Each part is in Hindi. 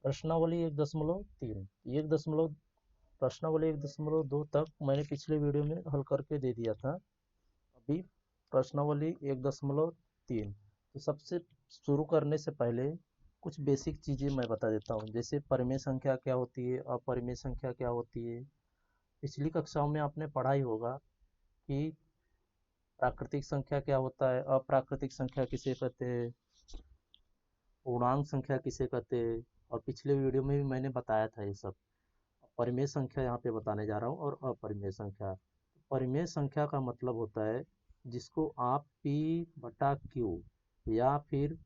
प्रश्नावली 1.3 प्रश्नावली 1.2 तक मैंने पिछले वीडियो में हल करके दे दिया था। अभी प्रश्नावली 1.3। तो सबसे शुरू करने से पहले कुछ बेसिक चीज़ें मैं बता देता हूँ, जैसे परिमेय संख्या क्या होती है, अपरिमेय संख्या क्या होती है। पिछली कक्षाओं में आपने पढ़ा ही होगा कि प्राकृतिक संख्या क्या होता है, अप्राकृतिक संख्या किसे कहते हैं, पूर्णांक संख्या किसे कहते हैं, और पिछले वीडियो में भी मैंने बताया था ये सब। परिमेय संख्या यहाँ पे बताने जा रहा हूँ और अपरिमेय संख्या। परिमेय संख्या का मतलब होता है जिसको आप P बटा Q या फिर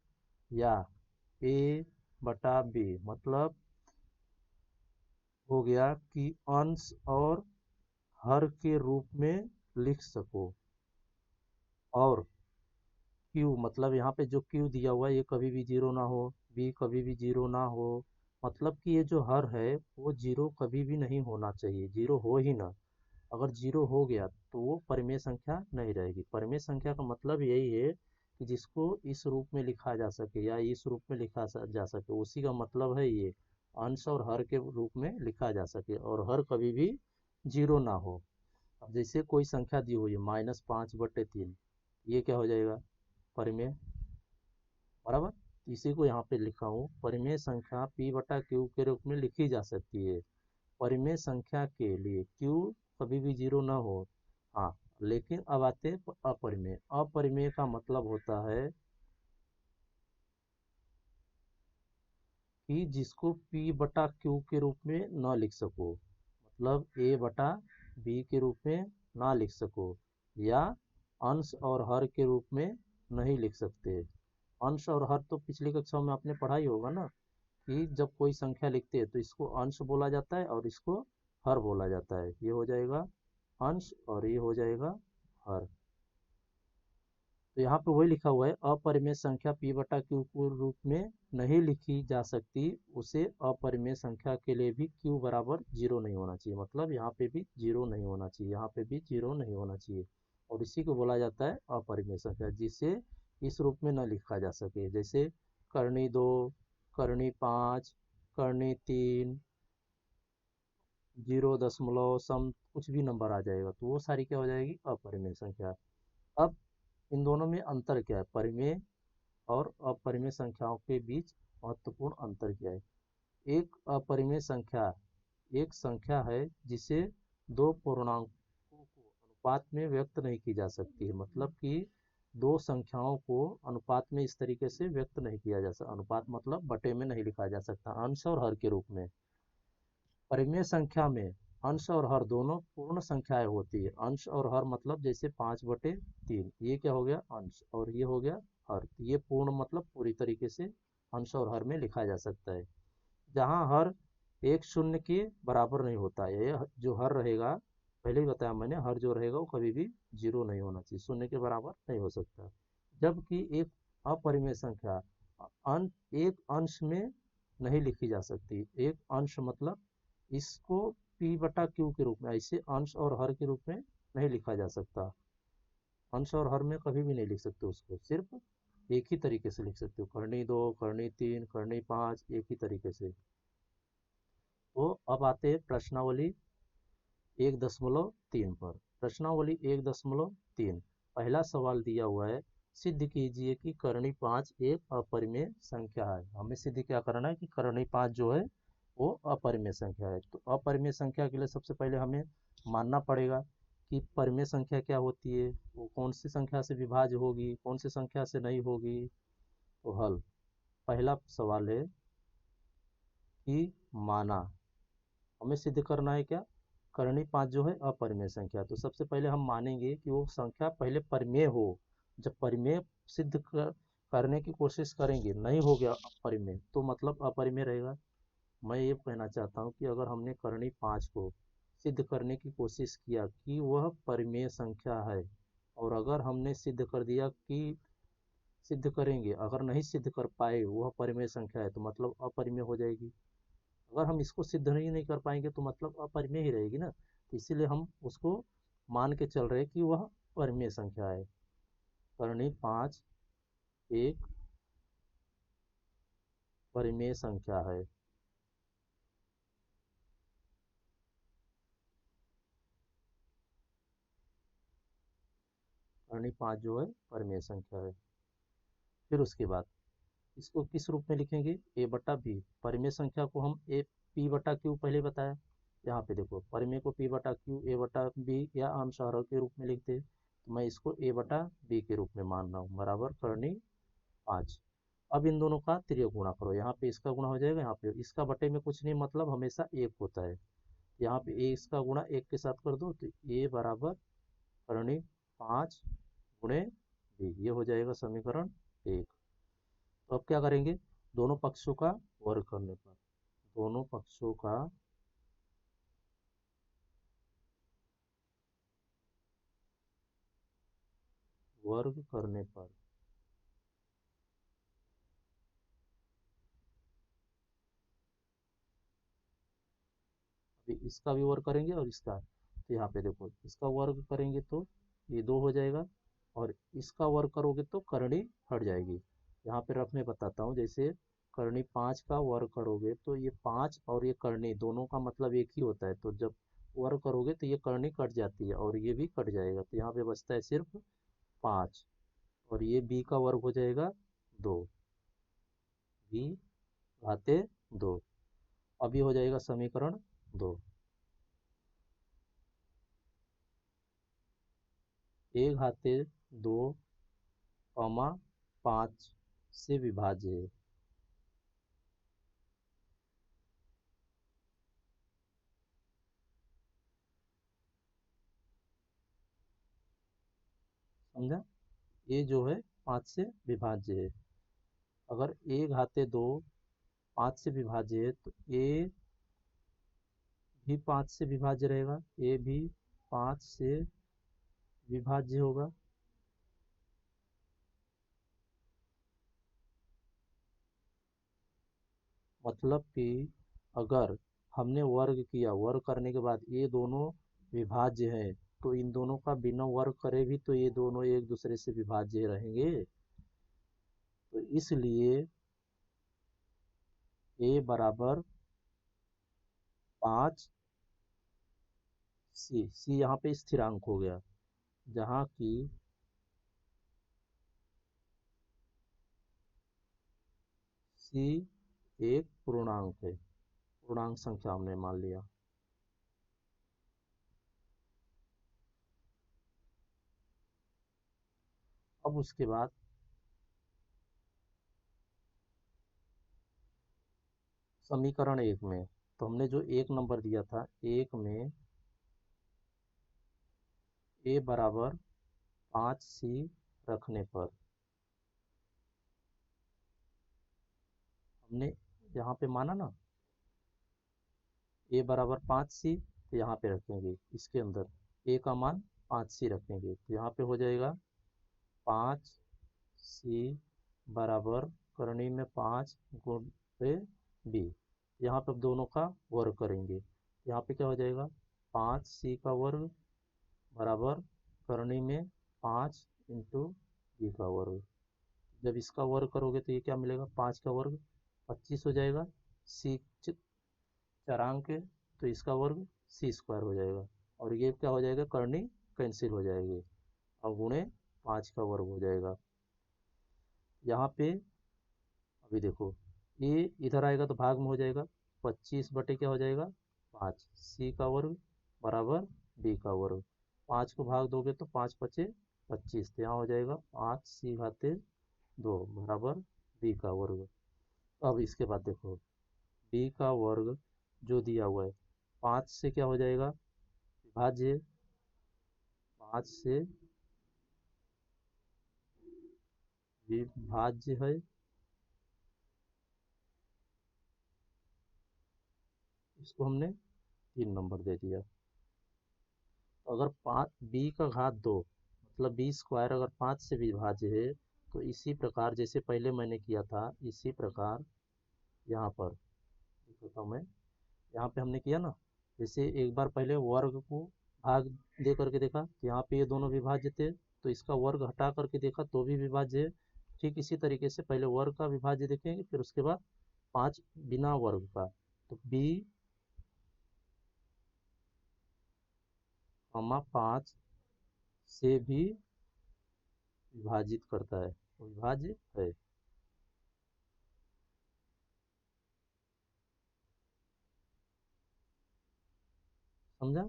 या A बटा B मतलब हो गया कि अंश और हर के रूप में लिख सको। और Q मतलब यहाँ पे जो Q दिया हुआ है ये कभी भी जीरो ना हो, B कभी भी जीरो ना हो, मतलब कि ये जो हर है वो जीरो कभी भी नहीं होना चाहिए, जीरो हो ही ना। अगर जीरो हो गया तो वो परिमेय संख्या नहीं रहेगी। परिमेय संख्या का मतलब यही है कि जिसको इस रूप में लिखा जा सके या इस रूप में लिखा जा सके, उसी का मतलब है ये अंश और हर के रूप में लिखा जा सके और हर कभी भी जीरो ना हो। अब जैसे कोई संख्या दी हुई है -5/3, ये क्या हो जाएगा, परिमेय, बराबर। इसी को यहाँ पे लिखा हूँ, परिमेय संख्या P बटा Q के रूप में लिखी जा सकती है। परिमेय संख्या के लिए Q कभी भी जीरो ना हो। हाँ, लेकिन अब आते अपरिमेय। अपरिमेय का मतलब होता है कि जिसको P बटा Q के रूप में ना लिख सको, मतलब A बटा B के रूप में ना लिख सको, या अंश और हर के रूप में नहीं लिख सकते। अंश और हर तो पिछली कक्षाओं में आपने पढ़ा ही होगा ना, कि जब कोई संख्या लिखते हैं तो इसको अंश बोला जाता है और इसको हर बोला जाता है। ये हो जाएगा अंश और ये हो जाएगा हर। तो यहाँ पे वही लिखा हुआ है, अपरिमेय संख्या P बटा Q के रूप में नहीं लिखी जा सकती, उसे अपरिमेय संख्या के लिए भी Q बराबर जीरो नहीं होना चाहिए, मतलब यहाँ पे भी जीरो नहीं होना चाहिए, यहाँ पे भी जीरो नहीं होना चाहिए। और इसी को बोला जाता है अपरिमेय संख्या, जिसे इस रूप में न लिखा जा सके। जैसे करनी 2, करनी 5, करनी 3, 0 दशमलव सम कुछ भी नंबर आ जाएगा तो वो सारी क्या हो जाएगी, अपरिमेय संख्या। अब इन दोनों में अंतर क्या है, परिमेय और अपरिमेय संख्याओं के बीच महत्वपूर्ण अंतर क्या है। एक अपरिमेय संख्या एक संख्या है जिसे दो पूर्णांकों को अनुपात में व्यक्त नहीं की जा सकती है, मतलब कि दो संख्याओं को अनुपात में इस तरीके से व्यक्त नहीं किया जा सकता। अनुपात मतलब बटे में नहीं लिखा जा सकता, अंश और हर के रूप में। परिमेय संख्या में अंश और हर दोनों पूर्ण संख्याएं होती है। अंश और हर मतलब जैसे 5/3, ये क्या हो गया, अंश, और ये हो गया हर। ये पूर्ण मतलब पूरी तरीके से अंश और हर में लिखा जा सकता है। जहाँ हर एक शून्य के बराबर नहीं होता है, ये जो हर रहेगा, पहले ही बताया मैंने, हर जो रहेगा वो कभी भी जीरो नहीं होना चाहिए, शून्य के बराबर नहीं हो सकता। जबकि एक अपरिमेय संख्या एक अंश में नहीं लिखी जा सकती। एक अंश मतलब इसको P बटा Q के रूप में, ऐसे अंश और हर के रूप में नहीं लिखा जा सकता। अंश और हर में कभी भी नहीं लिख सकते उसको, सिर्फ एक ही तरीके से लिख सकते हो, करनी 2, करनी 3, करनी 5, एक ही तरीके से। तो अब आते हैं प्रश्नावली 1.3 पर। प्रश्नावली 1.3 पहला सवाल दिया हुआ है, सिद्ध कीजिए कि करनी 5 एक अपरिमेय संख्या है। हमें सिद्ध क्या करना है कि करनी 5 जो है वो अपरिमेय संख्या है। तो अपरिमेय संख्या के लिए सबसे पहले हमें मानना पड़ेगा कि परिमेय संख्या क्या होती है, वो कौन सी संख्या से विभाज्य होगी, कौन सी संख्या से नहीं होगी। तो हल, पहला सवाल है कि माना, हमें सिद्ध करना है क्या, करनी 5 जो है अपरिमेय संख्या। तो सबसे पहले हम मानेंगे कि वो संख्या पहले परिमेय हो। जब परिमेय सिद्ध करने की कोशिश करेंगे, नहीं हो गया अपरिमेय, तो मतलब अपरिमेय रहेगा। मैं ये कहना चाहता हूँ कि अगर हमने करनी 5 को सिद्ध करने की कोशिश किया कि वह परिमेय संख्या है, और अगर हमने सिद्ध कर दिया कि सिद्ध करेंगे, अगर नहीं सिद्ध कर पाए वह परिमेय संख्या है, तो मतलब अपरिमेय हो जाएगी। अगर हम इसको सिद्ध नहीं कर पाएंगे तो मतलब अपरिमेय ही रहेगी ना। तो इसीलिए हम उसको मान के चल रहे हैं कि वह परिमेय संख्या है। करनी 5 एक परिमेय संख्या है। करणी 5 जो है परिमेय संख्या है। फिर उसके बाद इसको किस रूप में लिखेंगे, ए बटा बी। परिमेय संख्या को हम ए पी बटा क्यू पहले बताया। यहाँ पे देखो परिमेय को पी बटा क्यू ए बटा बी या आम शहरों के रूप में लिखते हैं, तो मैं इसको ए बटा बी के रूप में मान रहा हूँ, बराबर करनी 5। अब इन दोनों का तिर्यक गुणा करो, यहाँ पे इसका गुणा हो जाएगा, यहाँ पे इसका बटे में कुछ नहीं, मतलब हमेशा एक होता है। यहाँ पे ए इसका गुणा एक के साथ कर दो, तो ए बराबर करनी 5 गुणे बी, ये हो जाएगा समीकरण 1। तो अब क्या करेंगे, दोनों पक्षों का वर्ग करने पर, दोनों पक्षों का वर्ग करने पर अभी इसका भी वर्ग करेंगे और इसका, तो यहाँ पे देखो इसका वर्ग करेंगे तो ये 2 हो जाएगा, और इसका वर्ग करोगे तो करनी हट जाएगी। यहाँ पे रफ में बताता हूँ, जैसे करनी 5 का वर्ग करोगे तो ये 5 और ये करनी दोनों का मतलब एक ही होता है, तो जब वर्ग करोगे तो ये करनी कट जाती है और ये भी कट जाएगा, तो यहाँ पे बचता है सिर्फ 5, और ये b का वर्ग हो जाएगा 2, b घाते 2। अब ये हो जाएगा समीकरण 2। ए घाते 2 कॉमा 5 से विभाज्य है। समझा, ए जो है 5 से विभाज्य है। अगर ए घाते 2 5 से विभाज्य है तो ए भी 5 से विभाज्य रहेगा, ए भी 5 से विभाज्य होगा। मतलब कि अगर हमने वर्ग किया, वर्ग करने के बाद ये दोनों विभाज्य हैं, तो इन दोनों का बिना वर्ग करे भी तो ये दोनों एक दूसरे से विभाज्य रहेंगे, तो इसलिए ए बराबर 5 सी यहाँ पे स्थिरांक हो गया, जहाँ की सी एक पूर्णांक है, पूर्णांक संख्या हमने मान लिया। अब उसके बाद समीकरण 1 में, तो हमने जो 1 नंबर दिया था, 1 में ए बराबर 5 सी रखने पर हमने यहाँ पे माना ना ए बराबर 5 सी, तो यहाँ पे रखेंगे, इसके अंदर ए का मान 5 सी रखेंगे, तो यहाँ पे हो जाएगा 5 सी बराबर करनी में 5 गुणे बी। यहाँ पे अब दोनों का वर्ग करेंगे, यहाँ पे क्या हो जाएगा 5 सी का वर्ग बराबर करनी में 5 इंटू बी का वर्ग। जब इसका वर्ग करोगे तो ये क्या मिलेगा, 5 का वर्ग 25 हो जाएगा, सी चरांक है तो इसका वर्ग सी स्क्वायर हो जाएगा, और ये क्या हो जाएगा, करनी कैंसिल हो जाएगी, और गुणे 5 का वर्ग हो जाएगा। यहाँ पे अभी देखो ये इधर आएगा तो भाग में हो जाएगा, 25 बटे क्या हो जाएगा 5, सी का वर्ग बराबर बी का वर्ग, 5 को भाग दोगे तो 5 पचे 25, तो यहाँ हो जाएगा 5 सी घाते 2 बराबर बी का वर्ग। अब इसके बाद देखो बी का वर्ग जो दिया हुआ है 5 से क्या हो जाएगा विभाज्य, 5 से विभाज्य है, इसको हमने 3 नंबर दे दिया। तो अगर 5 बी का घात 2 मतलब बी स्क्वायर अगर 5 से विभाज्य है, तो इसी प्रकार जैसे पहले मैंने किया था, इसी प्रकार यहाँ पर देखता हूँ मैं, यहाँ पे हमने किया ना, जैसे एक बार पहले वर्ग को भाग दे करके देखा, तो यहाँ पे ये दोनों विभाज्य थे, तो इसका वर्ग हटा करके देखा तो भी विभाज्य है। ठीक इसी तरीके से पहले वर्ग का विभाज्य देखेंगे, फिर उसके बाद 5 बिना वर्ग का, तो बी कमा 5 से भी विभाजित करता है, विभाज्य है। समझा?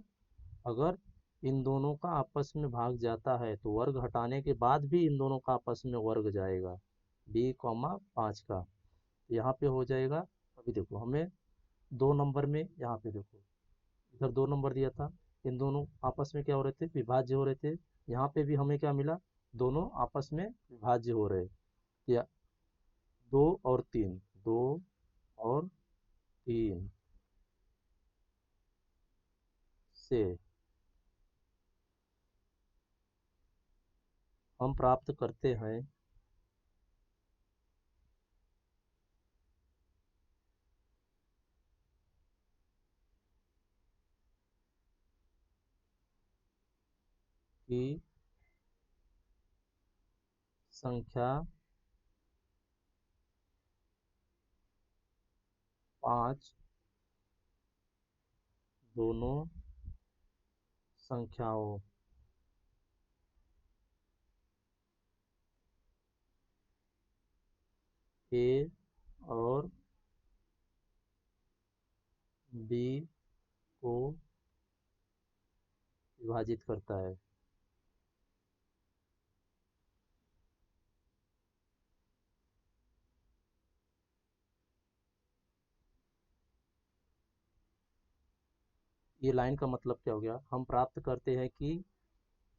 अगर इन दोनों का आपस में भाग जाता है तो वर्ग हटाने के बाद भी इन दोनों का आपस में वर्ग जाएगा, बी कॉमा 5 का। यहाँ पे हो जाएगा। अभी देखो हमें 2 नंबर में, यहाँ पे देखो इधर 2 नंबर दिया था, इन दोनों आपस में क्या हो रहे थे, विभाज्य हो रहे थे। यहाँ पे भी हमें क्या मिला, दोनों आपस में विभाज्य हो रहे, या 2 और 3, 2 और 3 से हम प्राप्त करते हैं कि संख्या 5 दोनों संख्याओं ए और बी को विभाजित करता है। ये लाइन का मतलब क्या हो गया, हम प्राप्त करते हैं कि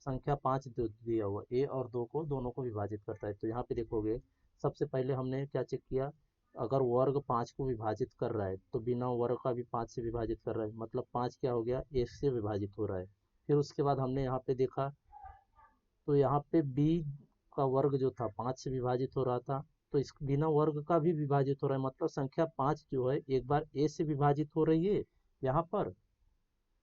संख्या 5 दिया हुआ ए और 2 को, दोनों को विभाजित करता है। तो यहाँ पे देखोगे, सबसे पहले हमने क्या चेक किया, अगर वर्ग 5 को विभाजित कर रहा है तो बिना वर्ग का भी 5 से विभाजित कर रहा है, मतलब 5 क्या हो गया, ए से विभाजित हो रहा है। फिर उसके बाद हमने यहाँ पे देखा, तो यहाँ पे बी का वर्ग जो था 5 से विभाजित हो रहा था, तो इस बिना वर्ग का भी विभाजित हो रहा है, मतलब संख्या 5 जो है एक बार ए से विभाजित हो रही है यहाँ पर,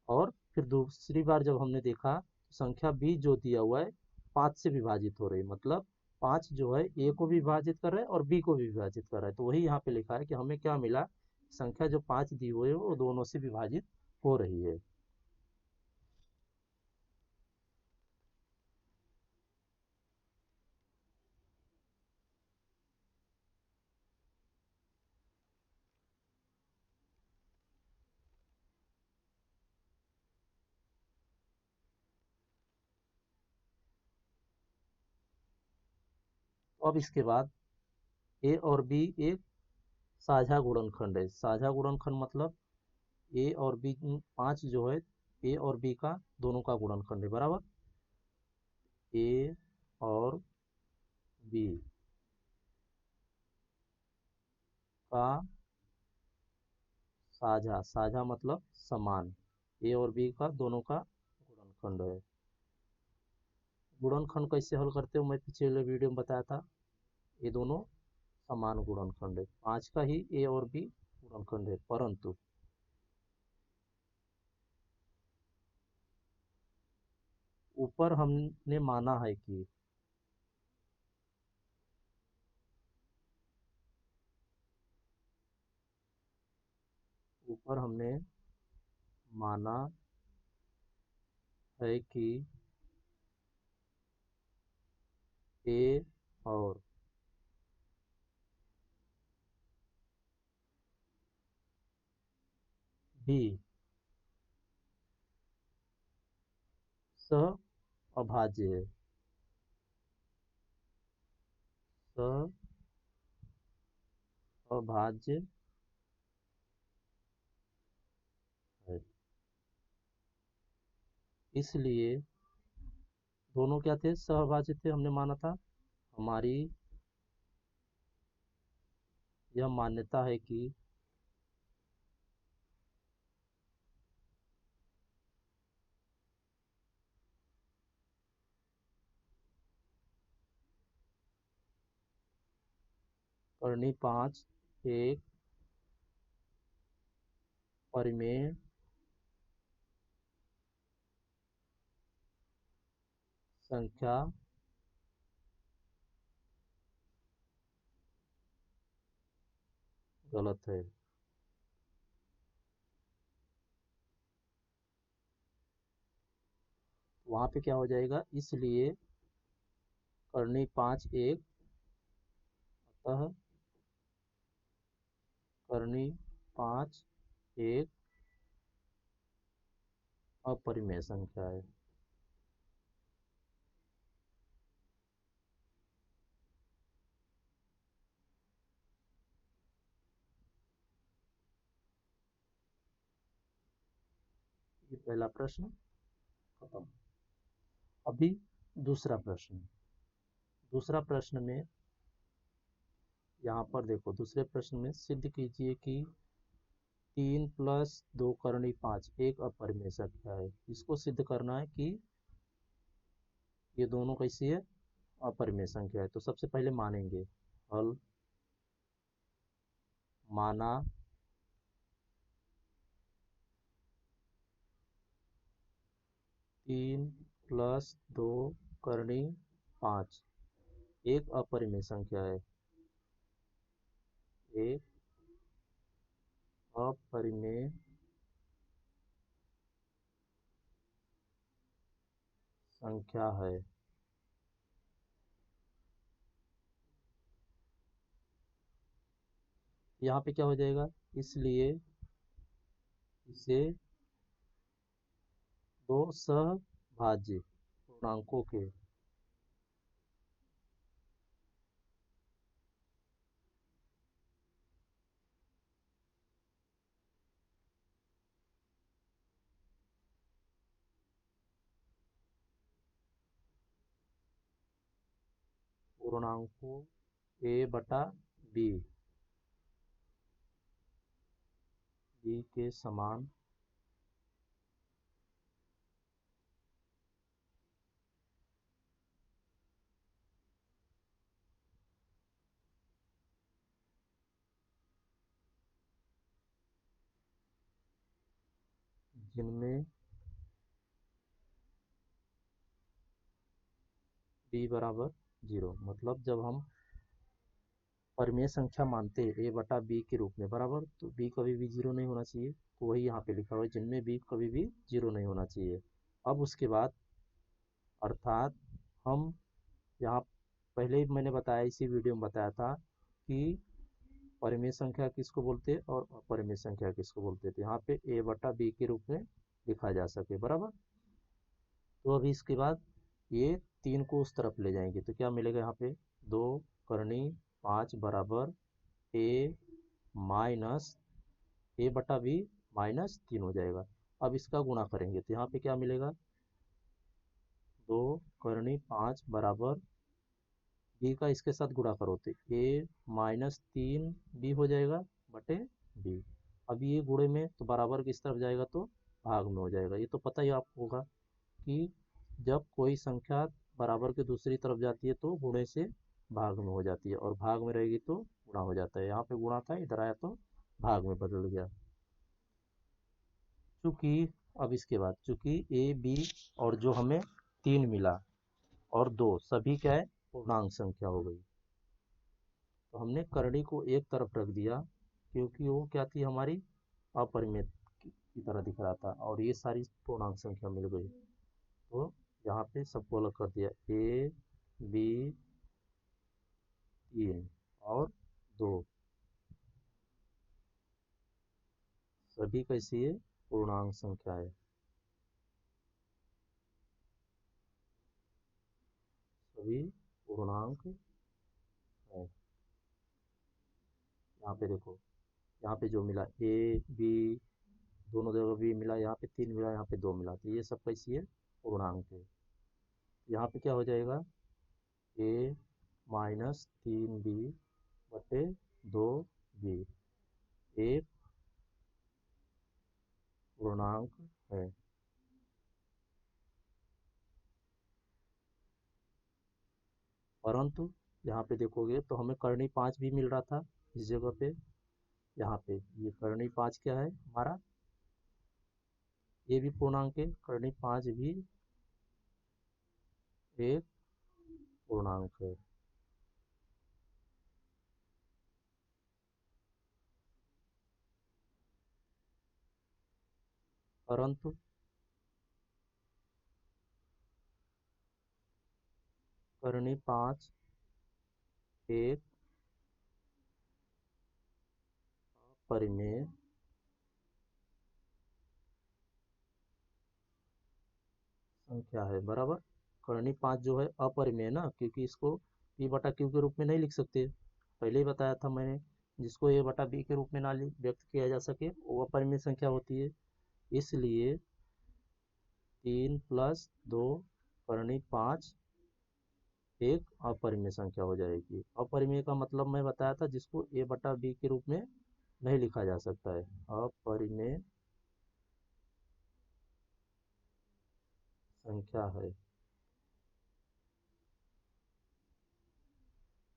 और फिर दूसरी बार जब हमने देखा तो संख्या बी जो दिया हुआ है 5 से विभाजित हो रही है, मतलब 5 जो है ए को भी विभाजित कर रहा है और बी को भी विभाजित कर रहा है। तो वही यहाँ पे लिखा है कि हमें क्या मिला, संख्या जो 5 दी हुई है वो दोनों से विभाजित हो रही है। अब इसके बाद ए और बी एक साझा गुणनखंड है। साझा गुणनखंड मतलब ए और बी, 5 जो है ए और बी का दोनों का गुणनखंड है, बराबर। ए और बी का साझा, साझा मतलब समान, ए और बी का दोनों का गुणनखंड है। गुणनखंड कैसे हल करते हो, मैं पिछले वीडियो में बताया था। ये दोनों समान गुणनखंड है, 5 का ही ए और बी गुणनखंड है, परंतु ऊपर हमने माना है कि ऊपर हमने माना है कि ए और बी सह अभाज्य है, सह अभाज्य है। इसलिए दोनों क्या थे, सहभाज्य थे, हमने माना था। हमारी यह मान्यता है कि करनी 5 एक परिमेय संख्या गलत है। वहां पे क्या हो जाएगा, इसलिए करनी 5 एक, अतः करनी 5 एक अपरिमेय संख्या है। ये पहला प्रश्न खत्म। अभी दूसरा प्रश्न। दूसरा प्रश्न में यहाँ पर देखो, दूसरे प्रश्न में सिद्ध कीजिए कि 3 प्लस 2 करनी 5 एक अपरिमेय संख्या है। इसको सिद्ध करना है कि ये दोनों कैसी है, अपरिमेय संख्या है। तो सबसे पहले मानेंगे, हल माना 3 प्लस 2 करनी 5 एक अपरिमेय संख्या है। एक अपरिमेय संख्या है। यहाँ पे क्या हो जाएगा, इसलिए इसे दो सहभाज्य पूर्णांकों के पूर्णांकों ए बटा बी के समान जिनमें बी बराबर 0। मतलब जब हम परिमेय संख्या मानते हैं ए बटा बी के रूप में बराबर, तो बी कभी भी 0 नहीं होना चाहिए। तो वही यहाँ पे लिखा हुआ है, जिनमें बी कभी भी 0 नहीं होना चाहिए। अब उसके बाद अर्थात हम यहाँ पहले ही मैंने बताया, इसी वीडियो में बताया था कि परिमेय संख्या किसको बोलते हैं और अपरिमेय संख्या किसको बोलते हैं। तो यहाँ पे ए बटा बी के रूप में लिखा जा सके बराबर। तो अभी इसके बाद ये 3 को उस तरफ ले जाएंगे तो क्या मिलेगा, यहाँ पे 2 करनी 5 बराबर ए माइनस ए बटा बी माइनस 3 हो जाएगा। अब इसका गुणा करेंगे तो यहाँ पे क्या मिलेगा, 2 करनी 5 बराबर बी का इसके साथ गुणा करो तो ए माइनस 3 बी हो जाएगा बटे बी। अब ये गुणे में तो बराबर किस तरफ जाएगा, तो भाग में हो जाएगा। ये तो पता ही आपको होगा कि जब कोई संख्या बराबर के दूसरी तरफ जाती है तो गुणे से भाग में हो जाती है, और भाग में रहेगी तो गुणा हो जाता है। यहाँ पे गुणा था, इधर आया तो भाग में बदल गया। चूंकि अब इसके बाद चूंकि ए बी और जो हमें 3 मिला और 2 सभी क्या है, पूर्णांक संख्या हो गई। तो हमने करणी को एक तरफ रख दिया क्योंकि वो क्या थी, हमारी अपरिमेय की तरह दिख रहा था, और ये सारी पूर्णांक संख्या मिल गई। तो यहाँ पे सबको अलग कर दिया, ए बी 3 और 2 सभी कैसी है, पूर्णांक संख्या है। सभी पूर्णांक है। यहाँ पे देखो, यहाँ पे जो मिला ए बी, दोनों जगह बी मिला, यहाँ पे 3 मिला, यहाँ पे 2 मिला, तो ये सब कैसी है, पूर्णांक है। यहाँ पे क्या हो जाएगा, ए माइनस 3 बी बटे 2 बी एक पूर्णांक है। परंतु यहाँ पे देखोगे तो हमें करनी 5 भी मिल रहा था इस जगह पे। यहाँ पे ये करनी 5 क्या है हमारा, ये भी पूर्णांक है, करनी 5 भी एक पूर्णांक है। परंतु करनी 5 एक अपरिमेय संख्या है, बराबर। करनी 5 जो है अपरिमेय ना, क्योंकि इसको p बटा q के रूप में नहीं लिख सकते, पहले ही बताया था मैंने। जिसको a बटा b के रूप में ना व्यक्त किया जा सके वो अपरिमेय संख्या होती है। इसलिए 3 + 2 करनी 5 एक अपरिमेय संख्या हो जाएगी। अपरिमेय का मतलब मैं बताया था जिसको a बटा b के रूप में नहीं लिखा जा सकता है, अपरिमेय संख्या है।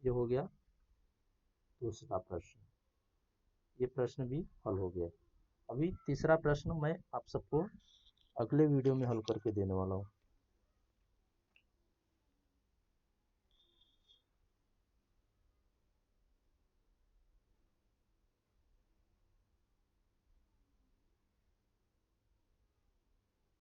ये हो गया दूसरा प्रश्न, ये प्रश्न भी हल हो गया। अभी तीसरा प्रश्न मैं आप सबको अगले वीडियो में हल करके देने वाला हूँ।